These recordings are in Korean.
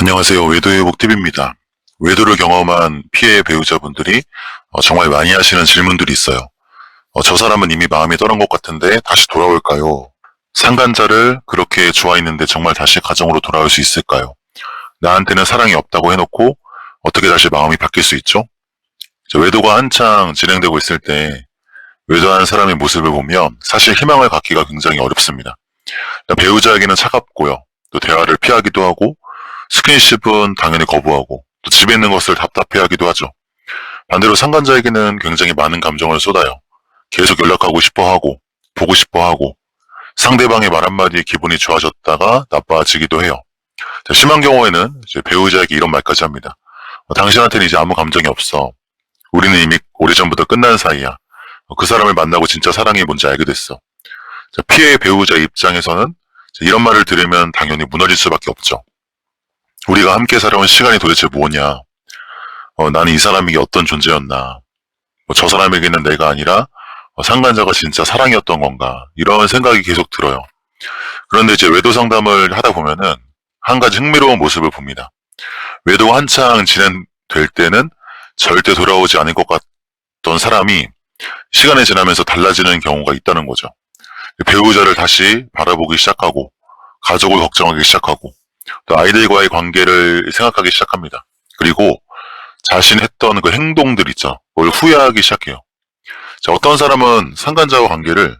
안녕하세요. 외도의복TV입니다. 외도를 경험한 피해 배우자분들이 정말 많이 하시는 질문들이 있어요. 저 사람은 이미 마음이 떠난 것 같은데 다시 돌아올까요? 상간자를 그렇게 좋아했는데 정말 다시 가정으로 돌아올 수 있을까요? 나한테는 사랑이 없다고 해놓고 어떻게 다시 마음이 바뀔 수 있죠? 외도가 한창 진행되고 있을 때 외도하는 사람의 모습을 보면 사실 희망을 갖기가 굉장히 어렵습니다. 배우자에게는 차갑고요. 또 대화를 피하기도 하고 스킨십은 당연히 거부하고 또 집에 있는 것을 답답해하기도 하죠. 반대로 상간자에게는 굉장히 많은 감정을 쏟아요. 계속 연락하고 싶어하고 보고 싶어하고 상대방의 말 한마디에 기분이 좋아졌다가 나빠지기도 해요. 심한 경우에는 이제 배우자에게 이런 말까지 합니다. 당신한테는 이제 아무 감정이 없어. 우리는 이미 오래전부터 끝난 사이야. 그 사람을 만나고 진짜 사랑이 뭔지 알게 됐어. 피해 배우자 입장에서는 이런 말을 들으면 당연히 무너질 수밖에 없죠. 우리가 함께 살아온 시간이 도대체 뭐냐? 나는 이 사람에게 어떤 존재였나? 저 사람에게는 내가 아니라 상간자가 진짜 사랑이었던 건가? 이런 생각이 계속 들어요. 그런데 이제 외도 상담을 하다 보면은 한 가지 흥미로운 모습을 봅니다. 외도가 한창 진행될 때는 절대 돌아오지 않을 것 같던 사람이 시간이 지나면서 달라지는 경우가 있다는 거죠. 배우자를 다시 바라보기 시작하고 가족을 걱정하기 시작하고 또 아이들과의 관계를 생각하기 시작합니다. 그리고 자신이 했던 그 행동들 있죠. 그걸 후회하기 시작해요. 어떤 사람은 상간자와 관계를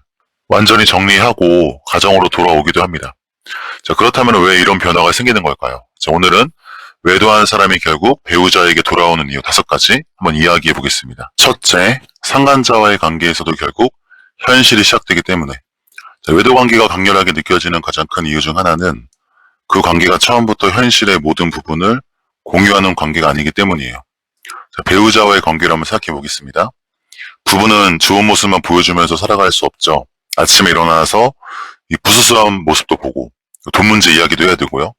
완전히 정리하고 가정으로 돌아오기도 합니다. 그렇다면 왜 이런 변화가 생기는 걸까요? 오늘은 외도한 사람이 결국 배우자에게 돌아오는 이유 5가지 한번 이야기해 보겠습니다. 첫째, 상간자와의 관계에서도 결국 현실이 시작되기 때문에 외도 관계가 강렬하게 느껴지는 가장 큰 이유 중 하나는 그 관계가 처음부터 현실의 모든 부분을 공유하는 관계가 아니기 때문이에요. 배우자와의 관계를 한번 생각해 보겠습니다. 부부는 좋은 모습만 보여주면서 살아갈 수 없죠. 아침에 일어나서 이 부수수한 모습도 보고 돈 문제 이야기도 해야 되고요.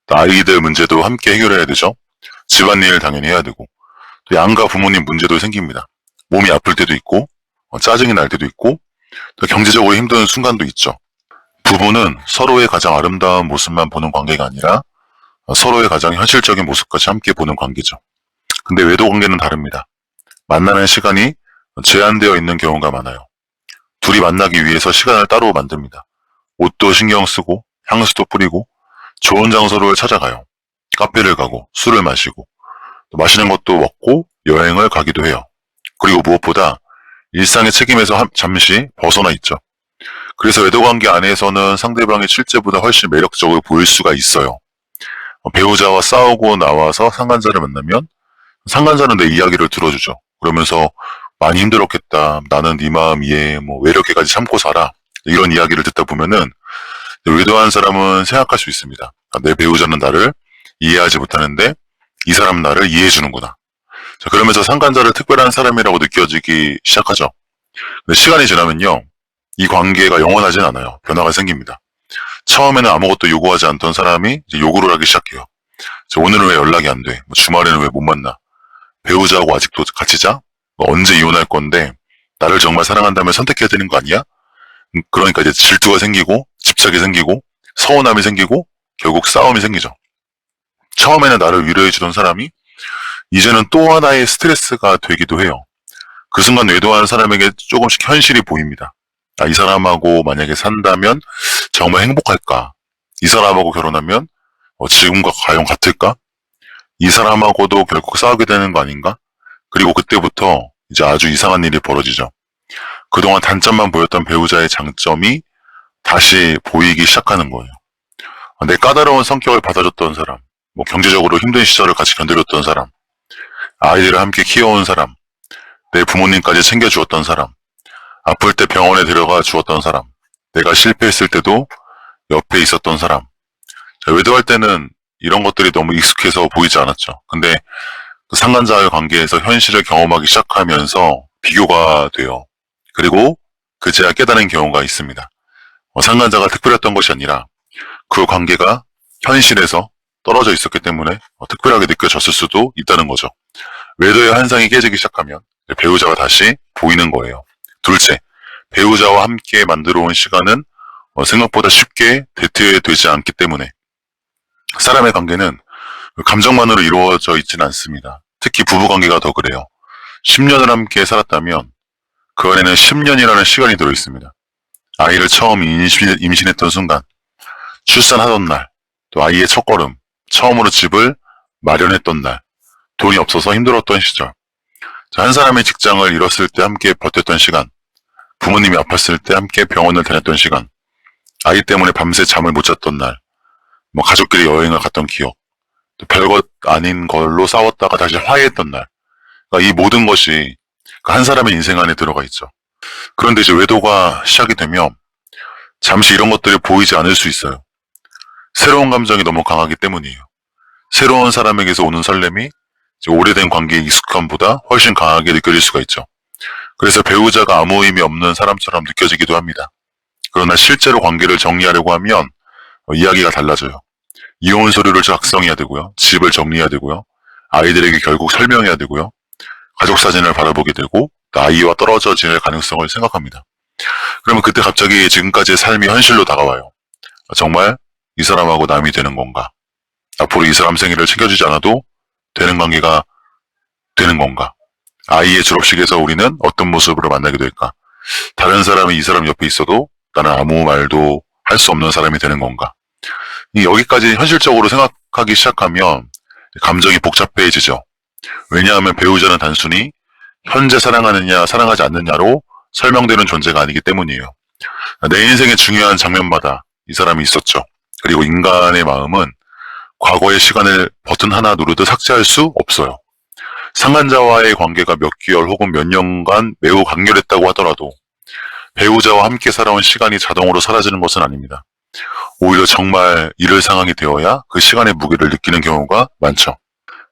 또 아이들 문제도 함께 해결해야 되죠. 집안일 당연히 해야 되고 또 양가 부모님 문제도 생깁니다. 몸이 아플 때도 있고 짜증이 날 때도 있고 또 경제적으로 힘든 순간도 있죠. 부부는 서로의 가장 아름다운 모습만 보는 관계가 아니라 서로의 가장 현실적인 모습까지 함께 보는 관계죠. 근데 외도 관계는 다릅니다. 만나는 시간이 제한되어 있는 경우가 많아요. 둘이 만나기 위해서 시간을 따로 만듭니다. 옷도 신경 쓰고 향수도 뿌리고 좋은 장소를 찾아가요. 카페를 가고 술을 마시고 또 맛있는 것도 먹고 여행을 가기도 해요. 그리고 무엇보다 일상의 책임에서 잠시 벗어나 있죠. 그래서 외도관계 안에서는 상대방의 실제보다 훨씬 매력적으로 보일 수가 있어요. 배우자와 싸우고 나와서 상간자를 만나면 상간자는 내 이야기를 들어주죠. 그러면서 많이 힘들었겠다. 나는 네 마음 이해해. 왜 이렇게까지 참고 살아. 이런 이야기를 듣다 보면은 외도한 사람은 생각할 수 있습니다. 내 배우자는 나를 이해하지 못하는데 이 사람은 나를 이해해 주는구나. 그러면서 상간자를 특별한 사람이라고 느껴지기 시작하죠. 근데 시간이 지나면요. 이 관계가 영원하진 않아요. 변화가 생깁니다. 처음에는 아무것도 요구하지 않던 사람이 이제 요구를 하기 시작해요. 오늘은 왜 연락이 안 돼? 주말에는 왜 못 만나? 배우자하고 아직도 같이 자? 언제 이혼할 건데 나를 정말 사랑한다면 선택해야 되는 거 아니야? 그러니까 이제 질투가 생기고 집착이 생기고 서운함이 생기고 결국 싸움이 생기죠. 처음에는 나를 위로해주던 사람이 이제는 또 하나의 스트레스가 되기도 해요. 그 순간 외도하는 사람에게 조금씩 현실이 보입니다. 이 사람하고 만약에 산다면 정말 행복할까? 이 사람하고 결혼하면 지금과 과연 같을까? 이 사람하고도 결국 싸우게 되는 거 아닌가? 그리고 그때부터 이제 아주 이상한 일이 벌어지죠. 그동안 단점만 보였던 배우자의 장점이 다시 보이기 시작하는 거예요. 내 까다로운 성격을 받아줬던 사람, 경제적으로 힘든 시절을 같이 견뎌줬던 사람, 아이들을 함께 키워온 사람, 내 부모님까지 챙겨주었던 사람, 아플 때 병원에 데려가 주었던 사람, 내가 실패했을 때도 옆에 있었던 사람. 외도할 때는 이런 것들이 너무 익숙해서 보이지 않았죠. 근데 그 상간자와의 관계에서 현실을 경험하기 시작하면서 비교가 돼요. 그리고 그제야 깨닫는 경우가 있습니다. 상간자가 특별했던 것이 아니라 그 관계가 현실에서 떨어져 있었기 때문에 특별하게 느껴졌을 수도 있다는 거죠. 외도의 환상이 깨지기 시작하면 배우자가 다시 보이는 거예요. 둘째, 배우자와 함께 만들어 온 시간은 생각보다 쉽게 대체되지 않기 때문에 사람의 관계는 감정만으로 이루어져 있지는 않습니다. 특히 부부관계가 더 그래요. 10년을 함께 살았다면 그 안에는 10년이라는 시간이 들어있습니다. 아이를 처음 임신했던 순간, 출산하던 날, 또 아이의 첫걸음, 처음으로 집을 마련했던 날, 돈이 없어서 힘들었던 시절, 한 사람의 직장을 잃었을 때 함께 버텼던 시간, 부모님이 아팠을 때 함께 병원을 다녔던 시간, 아이 때문에 밤새 잠을 못 잤던 날, 가족끼리 여행을 갔던 기억, 또 별것 아닌 걸로 싸웠다가 다시 화해했던 날, 그러니까 이 모든 것이 그 한 사람의 인생 안에 들어가 있죠. 그런데 이제 외도가 시작이 되면 잠시 이런 것들이 보이지 않을 수 있어요. 새로운 감정이 너무 강하기 때문이에요. 새로운 사람에게서 오는 설렘이 오래된 관계의 익숙함보다 훨씬 강하게 느껴질 수가 있죠. 그래서 배우자가 아무 의미 없는 사람처럼 느껴지기도 합니다. 그러나 실제로 관계를 정리하려고 하면 이야기가 달라져요. 이혼 서류를 작성해야 되고요. 집을 정리해야 되고요. 아이들에게 결국 설명해야 되고요. 가족 사진을 바라보게 되고 아이와 떨어져 지낼 가능성을 생각합니다. 그러면 그때 갑자기 지금까지의 삶이 현실로 다가와요. 정말 이 사람하고 남이 되는 건가? 앞으로 이 사람 생일을 챙겨주지 않아도 되는 관계가 되는 건가? 아이의 졸업식에서 우리는 어떤 모습으로 만나게 될까? 다른 사람이 이 사람 옆에 있어도 나는 아무 말도 할 수 없는 사람이 되는 건가? 여기까지 현실적으로 생각하기 시작하면 감정이 복잡해지죠. 왜냐하면 배우자는 단순히 현재 사랑하느냐 사랑하지 않느냐로 설명되는 존재가 아니기 때문이에요. 내 인생의 중요한 장면마다 이 사람이 있었죠. 그리고 인간의 마음은 과거의 시간을 버튼 하나 누르듯 삭제할 수 없어요. 상간자와의 관계가 몇 개월 혹은 몇 년간 매우 강렬했다고 하더라도 배우자와 함께 살아온 시간이 자동으로 사라지는 것은 아닙니다. 오히려 정말 이럴 상황이 되어야 그 시간의 무게를 느끼는 경우가 많죠.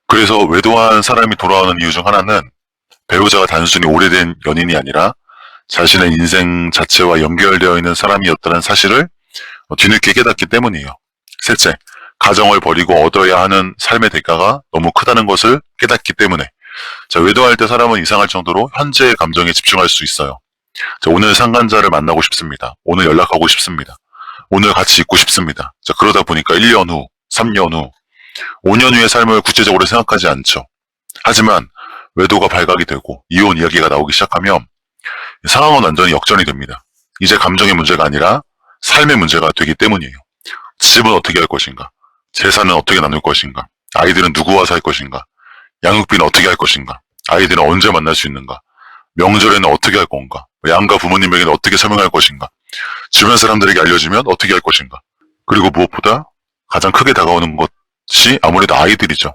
그래서 외도한 사람이 돌아오는 이유 중 하나는 배우자가 단순히 오래된 연인이 아니라 자신의 인생 자체와 연결되어 있는 사람이었다는 사실을 뒤늦게 깨닫기 때문이에요. 셋째, 가정을 버리고 얻어야 하는 삶의 대가가 너무 크다는 것을 깨닫기 때문에. 외도할 때 사람은 이상할 정도로 현재의 감정에 집중할 수 있어요. 오늘 상간자를 만나고 싶습니다. 오늘 연락하고 싶습니다. 오늘 같이 있고 싶습니다. 그러다 보니까 1년 후, 3년 후, 5년 후의 삶을 구체적으로 생각하지 않죠. 하지만 외도가 발각이 되고 이혼 이야기가 나오기 시작하면 상황은 완전히 역전이 됩니다. 이제 감정의 문제가 아니라 삶의 문제가 되기 때문이에요. 집은 어떻게 할 것인가? 재산은 어떻게 나눌 것인가? 아이들은 누구와 살 것인가? 양육비는 어떻게 할 것인가? 아이들은 언제 만날 수 있는가? 명절에는 어떻게 할 건가? 양가 부모님에게는 어떻게 설명할 것인가? 주변 사람들에게 알려주면 어떻게 할 것인가? 그리고 무엇보다 가장 크게 다가오는 것이 아무래도 아이들이죠.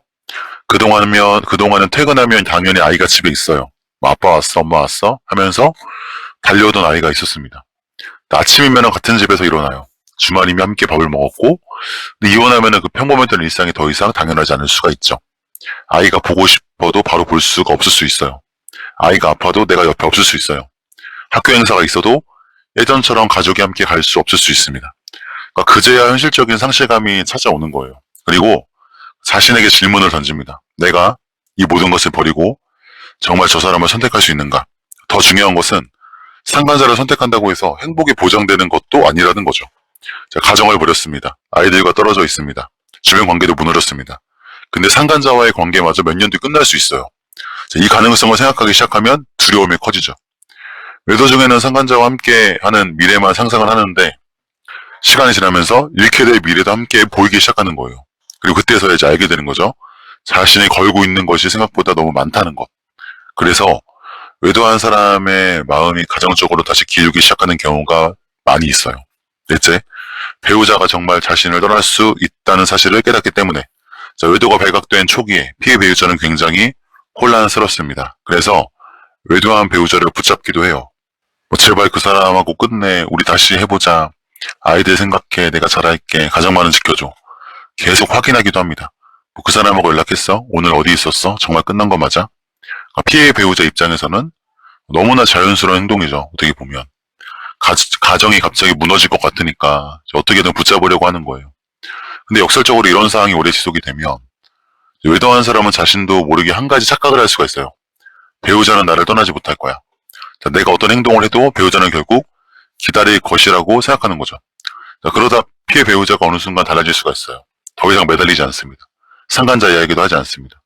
그동안은 퇴근하면 당연히 아이가 집에 있어요. 아빠 왔어, 엄마 왔어 하면서 달려오던 아이가 있었습니다. 아침이면 같은 집에서 일어나요. 주말이면 함께 밥을 먹었고, 이혼하면 그 평범했던 일상이 더 이상 당연하지 않을 수가 있죠. 아이가 보고 싶어도 바로 볼 수가 없을 수 있어요. 아이가 아파도 내가 옆에 없을 수 있어요. 학교 행사가 있어도 예전처럼 가족이 함께 갈 수 없을 수 있습니다. 그러니까 그제야 현실적인 상실감이 찾아오는 거예요. 그리고 자신에게 질문을 던집니다. 내가 이 모든 것을 버리고 정말 저 사람을 선택할 수 있는가? 더 중요한 것은 상간자를 선택한다고 해서 행복이 보장되는 것도 아니라는 거죠. 가정을 버렸습니다. 아이들과 떨어져 있습니다. 주변 관계도 무너졌습니다. 근데 상간자와의 관계마저 몇 년 뒤 끝날 수 있어요. 이 가능성을 생각하기 시작하면 두려움이 커지죠. 외도 중에는 상간자와 함께 하는 미래만 상상을 하는데 시간이 지나면서 잃게 될 미래도 함께 보이기 시작하는 거예요. 그리고 그때서야 이제 알게 되는 거죠. 자신이 걸고 있는 것이 생각보다 너무 많다는 것. 그래서 외도한 사람의 마음이 가정적으로 다시 기울기 시작하는 경우가 많이 있어요. 넷째, 배우자가 정말 자신을 떠날 수 있다는 사실을 깨닫기 때문에 외도가 발각된 초기에 피해 배우자는 굉장히 혼란스럽습니다. 그래서 외도한 배우자를 붙잡기도 해요. 제발 그 사람하고 끝내, 우리 다시 해보자, 아이들 생각해, 내가 잘할게, 가정만은 지켜줘. 계속 확인하기도 합니다. 그 사람하고 연락했어? 오늘 어디 있었어? 정말 끝난 거 맞아? 피해 배우자 입장에서는 너무나 자연스러운 행동이죠. 어떻게 보면. 가정이 갑자기 무너질 것 같으니까 어떻게든 붙잡으려고 하는 거예요. 근데 역설적으로 이런 상황이 오래 지속이 되면 외도한 사람은 자신도 모르게 한 가지 착각을 할 수가 있어요. 배우자는 나를 떠나지 못할 거야. 내가 어떤 행동을 해도 배우자는 결국 기다릴 것이라고 생각하는 거죠. 그러다 피해 배우자가 어느 순간 달라질 수가 있어요. 더 이상 매달리지 않습니다. 상간자 이야기도 하지 않습니다.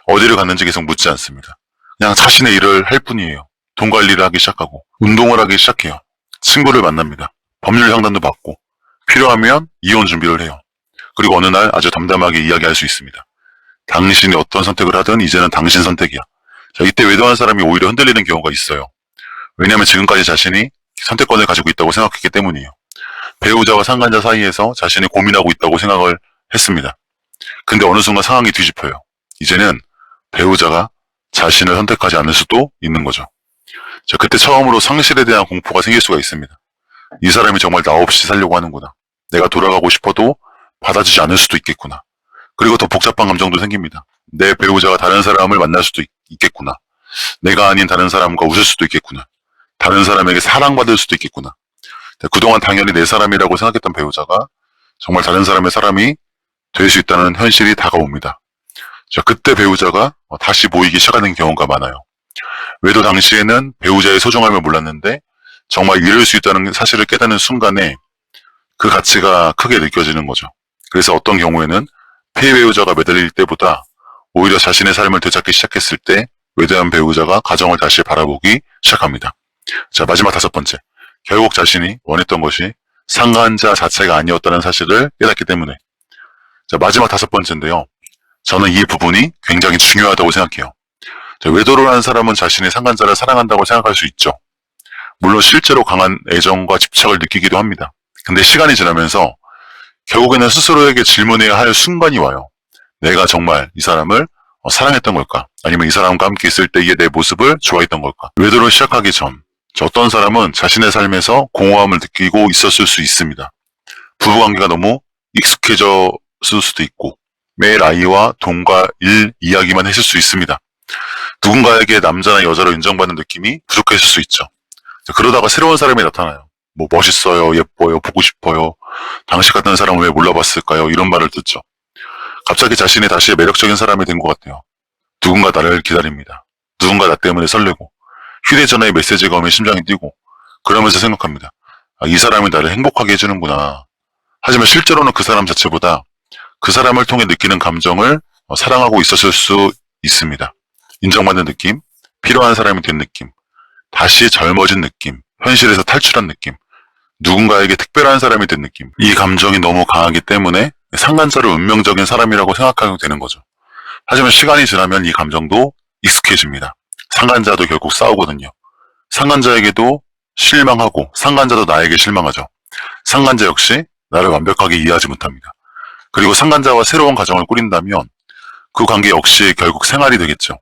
어디를 갔는지 계속 묻지 않습니다. 그냥 자신의 일을 할 뿐이에요. 돈 관리를 하기 시작하고 운동을 하기 시작해요. 친구를 만납니다. 법률 상담도 받고 필요하면 이혼 준비를 해요. 그리고 어느 날 아주 담담하게 이야기할 수 있습니다. 당신이 어떤 선택을 하든 이제는 당신 선택이야. 자, 이때 외도한 사람이 오히려 흔들리는 경우가 있어요. 왜냐하면 지금까지 자신이 선택권을 가지고 있다고 생각했기 때문이에요. 배우자와 상간자 사이에서 자신이 고민하고 있다고 생각을 했습니다. 근데 어느 순간 상황이 뒤집혀요. 이제는 배우자가 자신을 선택하지 않을 수도 있는 거죠. 자, 그때 처음으로 상실에 대한 공포가 생길 수가 있습니다. 이 사람이 정말 나 없이 살려고 하는구나. 내가 돌아가고 싶어도 받아주지 않을 수도 있겠구나. 그리고 더 복잡한 감정도 생깁니다. 내 배우자가 다른 사람을 만날 수도 있겠구나. 내가 아닌 다른 사람과 웃을 수도 있겠구나. 다른 사람에게 사랑받을 수도 있겠구나. 그동안 당연히 내 사람이라고 생각했던 배우자가 정말 다른 사람의 사람이 될 수 있다는 현실이 다가옵니다. 자, 그때 배우자가 다시 모이기 시작하는 경우가 많아요. 외도 당시에는 배우자의 소중함을 몰랐는데 정말 잃을 수 있다는 사실을 깨닫는 순간에 그 가치가 크게 느껴지는 거죠. 그래서 어떤 경우에는 피해 배우자가 매달릴 때보다 오히려 자신의 삶을 되찾기 시작했을 때 외도한 배우자가 가정을 다시 바라보기 시작합니다. 자, 마지막 5번째. 결국 자신이 원했던 것이 상간자 자체가 아니었다는 사실을 깨닫기 때문에. 자, 마지막 5번째인데요. 저는 이 부분이 굉장히 중요하다고 생각해요. 자, 외도를 하는 사람은 자신의 상간자를 사랑한다고 생각할 수 있죠. 물론 실제로 강한 애정과 집착을 느끼기도 합니다. 근데 시간이 지나면서 결국에는 스스로에게 질문해야 할 순간이 와요. 내가 정말 이 사람을 사랑했던 걸까? 아니면 이 사람과 함께 있을 때의 내 모습을 좋아했던 걸까? 외도를 시작하기 전 어떤 사람은 자신의 삶에서 공허함을 느끼고 있었을 수 있습니다. 부부관계가 너무 익숙해졌을 수도 있고 매일 아이와 돈과 일 이야기만 했을 수 있습니다. 누군가에게 남자나 여자로 인정받는 느낌이 부족했을 수 있죠. 그러다가 새로운 사람이 나타나요. 뭐 멋있어요, 예뻐요, 보고 싶어요. 당신 같은 사람을 왜 몰라봤을까요? 이런 말을 듣죠. 갑자기 자신이 다시 매력적인 사람이 된 것 같아요. 누군가 나를 기다립니다. 누군가 나 때문에 설레고 휴대전화에 메시지가 오면 심장이 뛰고 그러면서 생각합니다. 아, 이 사람이 나를 행복하게 해주는구나. 하지만 실제로는 그 사람 자체보다 그 사람을 통해 느끼는 감정을 사랑하고 있었을 수 있습니다. 인정받는 느낌, 필요한 사람이 된 느낌, 다시 젊어진 느낌, 현실에서 탈출한 느낌, 누군가에게 특별한 사람이 된 느낌. 이 감정이 너무 강하기 때문에 상간자를 운명적인 사람이라고 생각하게 되는 거죠. 하지만 시간이 지나면 이 감정도 익숙해집니다. 상간자도 결국 싸우거든요. 상간자에게도 실망하고 상간자도 나에게 실망하죠. 상간자 역시 나를 완벽하게 이해하지 못합니다. 그리고 상간자와 새로운 가정을 꾸린다면 그 관계 역시 결국 생활이 되겠죠.